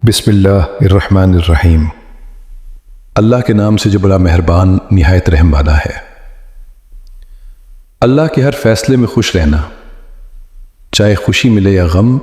بسم اللہ الرحمن الرحیم۔ اللہ کے نام سے جو بڑا مہربان نہایت رحم والا ہے۔ اللہ کے ہر فیصلے میں خوش رہنا، چاہے خوشی ملے یا غم،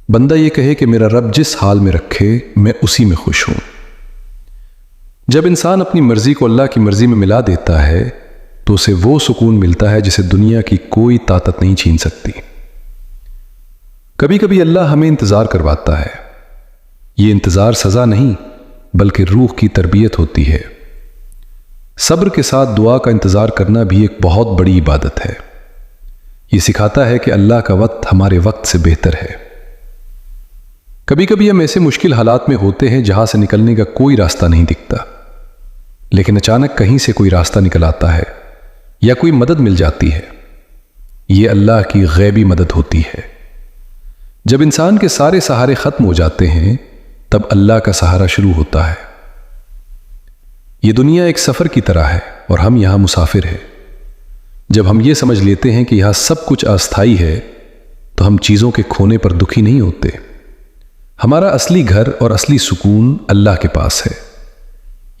بندہ یہ کہے کہ میرا رب جس حال میں رکھے میں اسی میں خوش ہوں۔ جب انسان اپنی مرضی کو اللہ کی مرضی میں ملا دیتا ہے تو اسے وہ سکون ملتا ہے جسے دنیا کی کوئی طاقت نہیں چھین سکتی۔ کبھی کبھی اللہ ہمیں انتظار کرواتا ہے۔ یہ انتظار سزا نہیں بلکہ روح کی تربیت ہوتی ہے۔ صبر کے ساتھ دعا کا انتظار کرنا بھی ایک بہت بڑی عبادت ہے۔ یہ سکھاتا ہے کہ اللہ کا وقت ہمارے وقت سے بہتر ہے۔ کبھی کبھی ہم ایسے مشکل حالات میں ہوتے ہیں جہاں سے نکلنے کا کوئی راستہ نہیں دکھتا، لیکن اچانک کہیں سے کوئی راستہ نکل آتا ہے یا کوئی مدد مل جاتی ہے۔ یہ اللہ کی غیبی مدد ہوتی ہے۔ جب انسان کے سارے سہارے ختم ہو جاتے ہیں تب اللہ کا سہارا شروع ہوتا ہے۔ یہ دنیا ایک سفر کی طرح ہے اور ہم یہاں مسافر ہیں۔ جب ہم یہ سمجھ لیتے ہیں کہ یہاں سب کچھ استھائی ہے تو ہم چیزوں کے کھونے پر دکھی نہیں ہوتے۔ ہمارا اصلی گھر اور اصلی سکون اللہ کے پاس ہے۔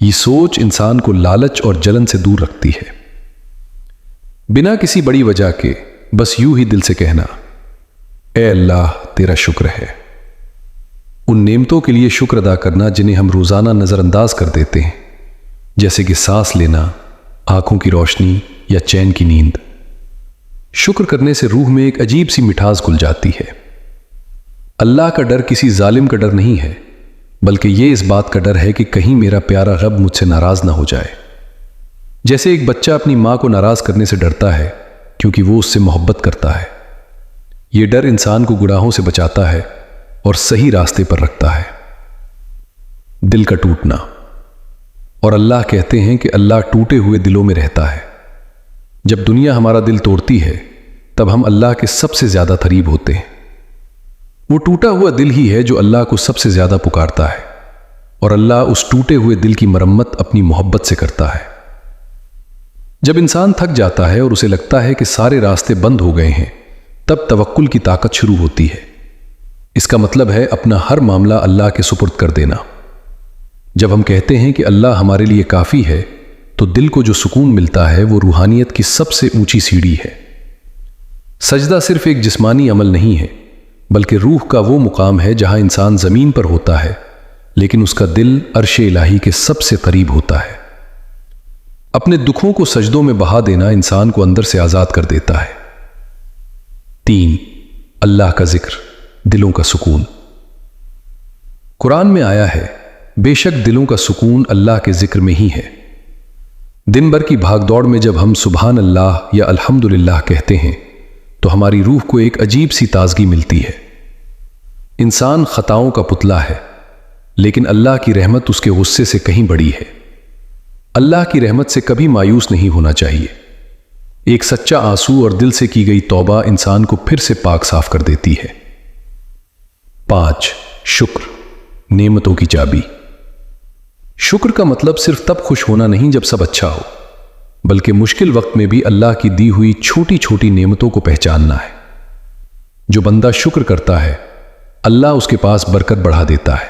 یہ سوچ انسان کو لالچ اور جلن سے دور رکھتی ہے۔ بنا کسی بڑی وجہ کے بس یوں ہی دل سے کہنا، اے اللہ تیرا شکر ہے۔ ان نعمتوں کے لیے شکر ادا کرنا جنہیں ہم روزانہ نظر انداز کر دیتے ہیں، جیسے کہ سانس لینا، آنکھوں کی روشنی یا چین کی نیند۔ شکر کرنے سے روح میں ایک عجیب سی مٹھاس گھل جاتی ہے۔ اللہ کا ڈر کسی ظالم کا ڈر نہیں ہے، بلکہ یہ اس بات کا ڈر ہے کہ کہیں میرا پیارا رب مجھ سے ناراض نہ ہو جائے۔ جیسے ایک بچہ اپنی ماں کو ناراض کرنے سے ڈرتا ہے کیونکہ وہ اس سے محبت کرتا ہے۔ یہ ڈر انسان کو گناہوں سے بچاتا ہے اور صحیح راستے پر رکھتا ہے۔ دل کا ٹوٹنا، اور اللہ کہتے ہیں کہ اللہ ٹوٹے ہوئے دلوں میں رہتا ہے۔ جب دنیا ہمارا دل توڑتی ہے تب ہم اللہ کے سب سے زیادہ قریب ہوتے ہیں۔ وہ ٹوٹا ہوا دل ہی ہے جو اللہ کو سب سے زیادہ پکارتا ہے، اور اللہ اس ٹوٹے ہوئے دل کی مرمت اپنی محبت سے کرتا ہے۔ جب انسان تھک جاتا ہے اور اسے لگتا ہے کہ سارے راستے بند ہو گئے ہیں تب توکل کی طاقت شروع ہوتی ہے۔ اس کا مطلب ہے اپنا ہر معاملہ اللہ کے سپرد کر دینا۔ جب ہم کہتے ہیں کہ اللہ ہمارے لیے کافی ہے تو دل کو جو سکون ملتا ہے وہ روحانیت کی سب سے اونچی سیڑھی ہے۔ سجدہ صرف ایک جسمانی عمل نہیں ہے بلکہ روح کا وہ مقام ہے جہاں انسان زمین پر ہوتا ہے لیکن اس کا دل عرش الہی کے سب سے قریب ہوتا ہے۔ اپنے دکھوں کو سجدوں میں بہا دینا انسان کو اندر سے آزاد کر دیتا ہے۔ 3. اللہ کا ذکر، دلوں کا سکون۔ قرآن میں آیا ہے، بے شک دلوں کا سکون اللہ کے ذکر میں ہی ہے۔ دن بھر کی بھاگ دوڑ میں جب ہم سبحان اللہ یا الحمدللہ کہتے ہیں تو ہماری روح کو ایک عجیب سی تازگی ملتی ہے۔ انسان خطاؤں کا پتلا ہے لیکن اللہ کی رحمت اس کے غصے سے کہیں بڑی ہے۔ اللہ کی رحمت سے کبھی مایوس نہیں ہونا چاہیے۔ ایک سچا آنسو اور دل سے کی گئی توبہ انسان کو پھر سے پاک صاف کر دیتی ہے۔ 5. شکر، نعمتوں کی چابی۔ شکر کا مطلب صرف تب خوش ہونا نہیں جب سب اچھا ہو، بلکہ مشکل وقت میں بھی اللہ کی دی ہوئی چھوٹی چھوٹی نعمتوں کو پہچاننا ہے۔ جو بندہ شکر کرتا ہے اللہ اس کے پاس برکت بڑھا دیتا ہے۔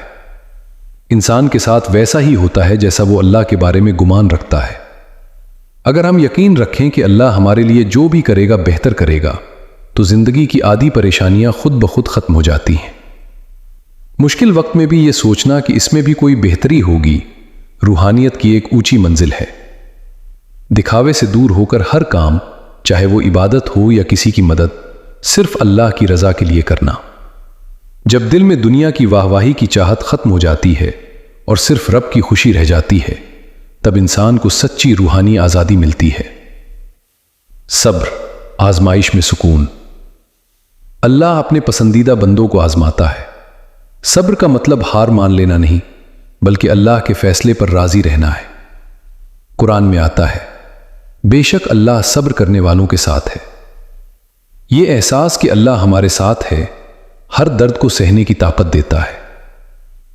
انسان کے ساتھ ویسا ہی ہوتا ہے جیسا وہ اللہ کے بارے میں گمان رکھتا ہے۔ اگر ہم یقین رکھیں کہ اللہ ہمارے لیے جو بھی کرے گا بہتر کرے گا تو زندگی کی آدھی پریشانیاں خود بخود ختم ہو جاتی ہیں۔ مشکل وقت میں بھی یہ سوچنا کہ اس میں بھی کوئی بہتری ہوگی روحانیت کی ایک اونچی منزل ہے۔ دکھاوے سے دور ہو کر ہر کام، چاہے وہ عبادت ہو یا کسی کی مدد، صرف اللہ کی رضا کے لیے کرنا۔ جب دل میں دنیا کی واہ واہی کی چاہت ختم ہو جاتی ہے اور صرف رب کی خوشی رہ جاتی ہے تب انسان کو سچی روحانی آزادی ملتی ہے۔ صبر، آزمائش میں سکون۔ اللہ اپنے پسندیدہ بندوں کو آزماتا ہے۔ صبر کا مطلب ہار مان لینا نہیں بلکہ اللہ کے فیصلے پر راضی رہنا ہے۔ قرآن میں آتا ہے، بے شک اللہ صبر کرنے والوں کے ساتھ ہے۔ یہ احساس کہ اللہ ہمارے ساتھ ہے ہر درد کو سہنے کی طاقت دیتا ہے۔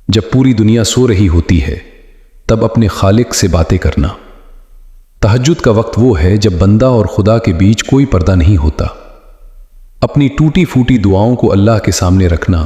جب پوری دنیا سو رہی ہوتی ہے تب اپنے خالق سے باتیں کرنا۔ تہجد کا وقت وہ ہے جب بندہ اور خدا کے بیچ کوئی پردہ نہیں ہوتا۔ اپنی ٹوٹی پھوٹی دعاؤں کو اللہ کے سامنے رکھنا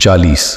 40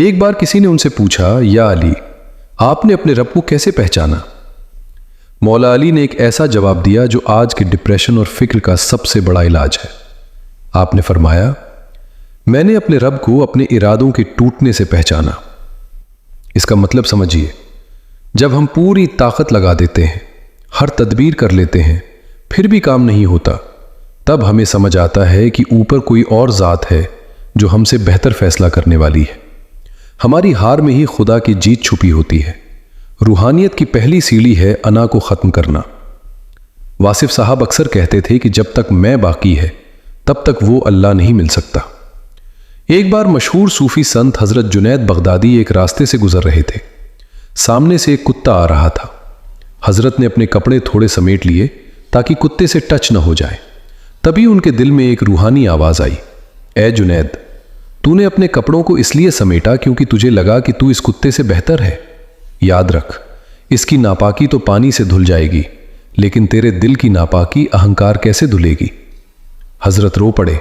ایک بار کسی نے ان سے پوچھا، یا علی، آپ نے اپنے رب کو کیسے پہچانا؟ مولا علی نے ایک ایسا جواب دیا جو آج کے ڈپریشن اور فکر کا سب سے بڑا علاج ہے۔ آپ نے فرمایا، میں نے اپنے رب کو اپنے ارادوں کے ٹوٹنے سے پہچانا۔ اس کا مطلب سمجھیے، جب ہم پوری طاقت لگا دیتے ہیں، ہر تدبیر کر لیتے ہیں، پھر بھی کام نہیں ہوتا، تب ہمیں سمجھ آتا ہے کہ اوپر کوئی اور ذات ہے جو ہم سے بہتر فیصلہ کرنے والی ہے۔ ہماری ہار میں ہی خدا کی جیت چھپی ہوتی ہے۔ روحانیت کی پہلی سیڑھی ہے انا کو ختم کرنا۔ واصف صاحب اکثر کہتے تھے کہ جب تک میں باقی ہے تب تک وہ اللہ نہیں مل سکتا۔ ایک بار مشہور صوفی سنت حضرت جنید بغدادی ایک راستے سے گزر رہے تھے۔ سامنے سے ایک کتا آ رہا تھا۔ حضرت نے اپنے کپڑے تھوڑے سمیٹ لیے تاکہ کتے سے ٹچ نہ ہو جائے۔ تبھی ان کے دل میں ایک روحانی آواز آئی، اے جنید، تو نے اپنے کپڑوں کو اس لیے سمیٹا کیونکہ تجھے لگا کہ تو اس کتے سے بہتر ہے۔ یاد رکھ، اس کی ناپاکی تو پانی سے دھل جائے گی، لیکن تیرے دل کی ناپاکی اہنکار کیسے دھلے گی؟ حضرت رو پڑے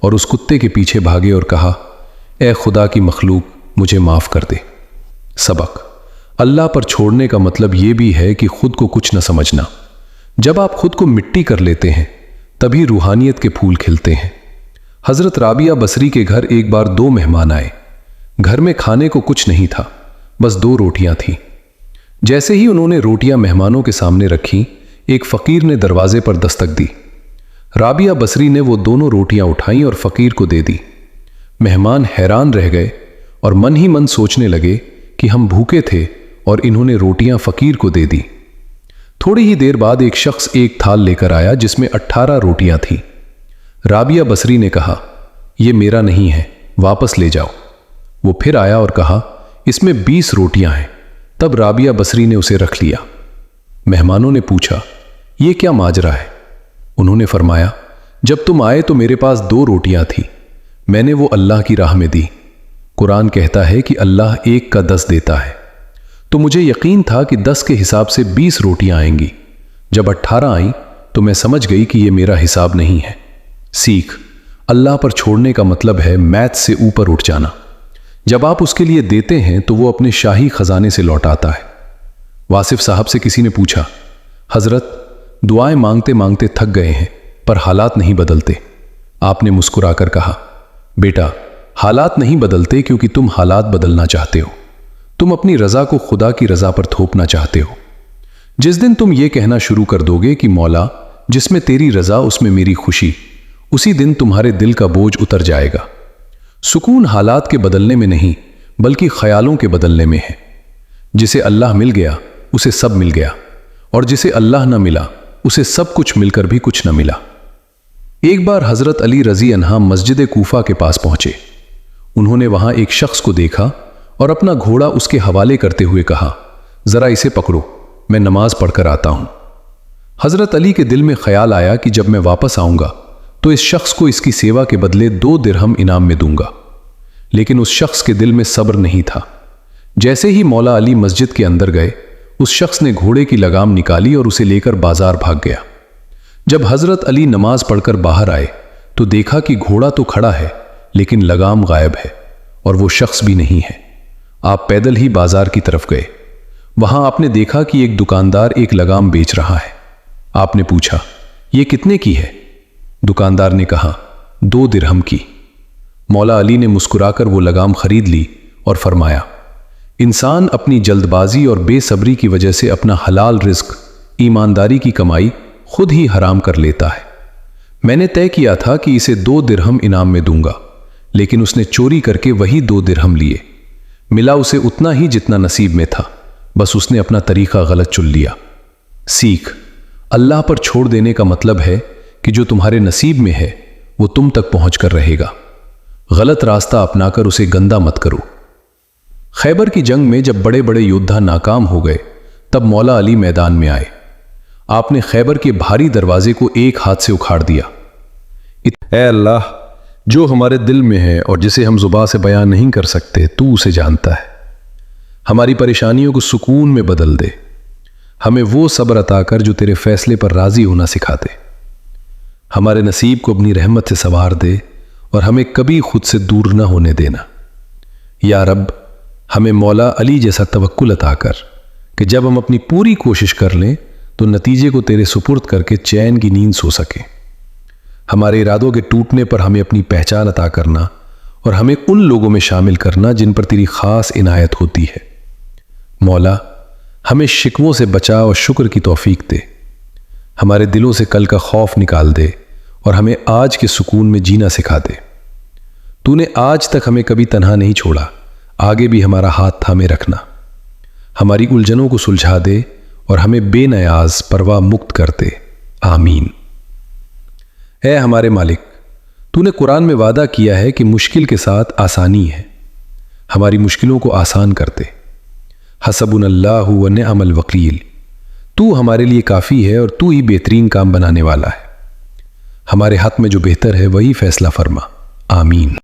اور اس کتے کے پیچھے بھاگے اور کہا، اے خدا کی مخلوق، مجھے معاف کر دے۔ سبق: اللہ پر چھوڑنے کا مطلب یہ بھی ہے کہ خود کو کچھ نہ سمجھنا۔ جب آپ خود کو مٹی کر لیتے ہیں تبھی روحانیت کے پھول کھلتے ہیں۔ حضرت رابعہ بصری کے گھر ایک بار 2 مہمان آئے۔ گھر میں کھانے کو کچھ نہیں تھا، بس 2 روٹیاں تھیں۔ جیسے ہی انہوں نے روٹیاں مہمانوں کے سامنے رکھیں، ایک فقیر نے دروازے پر دستک دی۔ رابعہ بصری نے وہ دونوں روٹیاں اٹھائیں اور فقیر کو دے دی۔ مہمان حیران رہ گئے اور من ہی من سوچنے لگے کہ ہم بھوکے تھے اور انہوں نے روٹیاں فقیر کو دے دی۔ تھوڑی ہی دیر بعد ایک شخص ایک تھال لے کر آیا جس میں 18 روٹیاں تھیں۔ رابعہ بصری نے کہا، یہ میرا نہیں ہے، واپس لے جاؤ۔ وہ پھر آیا اور کہا، اس میں 20 روٹیاں ہیں۔ تب رابعہ بصری نے اسے رکھ لیا۔ مہمانوں نے پوچھا، یہ کیا ماجرا ہے؟ انہوں نے فرمایا، جب تم آئے تو میرے پاس 2 روٹیاں تھیں، میں نے وہ اللہ کی راہ میں دی۔ قرآن کہتا ہے کہ اللہ 1 کا 10 دیتا ہے، تو مجھے یقین تھا کہ 10 کے حساب سے 20 روٹیاں آئیں گی۔ جب 18 آئیں تو میں سمجھ گئی کہ یہ میرا حساب نہیں ہے۔ سیکھ: اللہ پر چھوڑنے کا مطلب ہے میتھ سے اوپر اٹھ جانا۔ جب آپ اس کے لیے دیتے ہیں تو وہ اپنے شاہی خزانے سے لوٹاتا ہے۔ واصف صاحب سے کسی نے پوچھا، حضرت، دعائیں مانگتے مانگتے تھک گئے ہیں پر حالات نہیں بدلتے۔ آپ نے مسکرا کر کہا، بیٹا، حالات نہیں بدلتے کیونکہ تم حالات بدلنا چاہتے ہو۔ تم اپنی رضا کو خدا کی رضا پر تھوپنا چاہتے ہو۔ جس دن تم یہ کہنا شروع کر دو گے کہ مولا، جس میں تیری رضا اس میں میری خوشی، اسی دن تمہارے دل کا بوجھ اتر جائے گا۔ سکون حالات کے بدلنے میں نہیں بلکہ خیالوں کے بدلنے میں ہے۔ جسے اللہ مل گیا اسے سب مل گیا، اور جسے اللہ نہ ملا اسے سب کچھ مل کر بھی کچھ نہ ملا۔ ایک بار حضرت علی رضی عنہ مسجد کوفہ کے پاس پہنچے۔ انہوں نے وہاں ایک شخص کو دیکھا اور اپنا گھوڑا اس کے حوالے کرتے ہوئے کہا، ذرا اسے پکڑو، میں نماز پڑھ کر آتا ہوں۔ حضرت علی کے دل میں خیال آیا کہ جب میں واپس آؤں گا تو اس شخص کو اس کی سیوا کے بدلے 2 درہم انعام میں دوں گا، لیکن اس شخص کے دل میں صبر نہیں تھا۔ جیسے ہی مولا علی مسجد کے اندر گئے، اس شخص نے گھوڑے کی لگام نکالی اور اسے لے کر بازار بھاگ گیا۔ جب حضرت علی نماز پڑھ کر باہر آئے تو دیکھا کہ گھوڑا تو کھڑا ہے لیکن لگام غائب ہے اور وہ شخص بھی نہیں ہے۔ آپ پیدل ہی بازار کی طرف گئے۔ وہاں آپ نے دیکھا کہ ایک دکاندار ایک لگام بیچ رہا ہے۔ آپ نے پوچھا، یہ کتنے کی ہے؟ دکاندار نے کہا، 2 درہم کی۔ مولا علی نے مسکرا کر وہ لگام خرید لی اور فرمایا، انسان اپنی جلد بازی اور بے صبری کی وجہ سے اپنا حلال رزق، ایمانداری کی کمائی خود ہی حرام کر لیتا ہے۔ میں نے طے کیا تھا کہ اسے 2 درہم انعام میں دوں گا، لیکن اس نے چوری کر کے وہی 2 درہم لیے۔ ملا اسے اتنا ہی جتنا نصیب میں تھا، بس اس نے اپنا طریقہ غلط چن لیا۔ سیکھ: اللہ پر چھوڑ دینے کا مطلب ہے کہ جو تمہارے نصیب میں ہے وہ تم تک پہنچ کر رہے گا۔ غلط راستہ اپنا کر اسے گندا مت کرو۔ خیبر کی جنگ میں جب بڑے بڑے یودھا ناکام ہو گئے تب مولا علی میدان میں آئے۔ آپ نے خیبر کے بھاری دروازے کو ایک ہاتھ سے اکھاڑ دیا۔ اے اللہ، جو ہمارے دل میں ہے اور جسے ہم زبان سے بیان نہیں کر سکتے تو اسے جانتا ہے۔ ہماری پریشانیوں کو سکون میں بدل دے۔ ہمیں وہ صبر عطا کر جو تیرے فیصلے پر راضی ہونا سکھاتے۔ ہمارے نصیب کو اپنی رحمت سے سنوار دے اور ہمیں کبھی خود سے دور نہ ہونے دینا۔ یا رب، ہمیں مولا علی جیسا توکل عطا کر کہ جب ہم اپنی پوری کوشش کر لیں تو نتیجے کو تیرے سپرد کر کے چین کی نیند سو سکیں۔ ہمارے ارادوں کے ٹوٹنے پر ہمیں اپنی پہچان عطا کرنا اور ہمیں ان لوگوں میں شامل کرنا جن پر تیری خاص عنایت ہوتی ہے۔ مولا ہمیں شکووں سے بچا اور شکر کی توفیق دے، ہمارے دلوں سے کل کا خوف نکال دے اور ہمیں آج کے سکون میں جینا سکھا دے۔ تو نے آج تک ہمیں کبھی تنہا نہیں چھوڑا، آگے بھی ہمارا ہاتھ تھامے رکھنا، ہماری الجھنوں کو سلجھا دے اور ہمیں بے نیاز پرواہ مکت کر دے، آمین۔ اے ہمارے مالک، تو نے قرآن میں وعدہ کیا ہے کہ مشکل کے ساتھ آسانی ہے، ہماری مشکلوں کو آسان کر دے۔ حسبنا اللہ و نعم الوکیل، تو ہمارے لیے کافی ہے اور تو ہی بہترین کام بنانے والا ہے، ہمارے حق میں جو بہتر ہے وہی فیصلہ فرما، آمین۔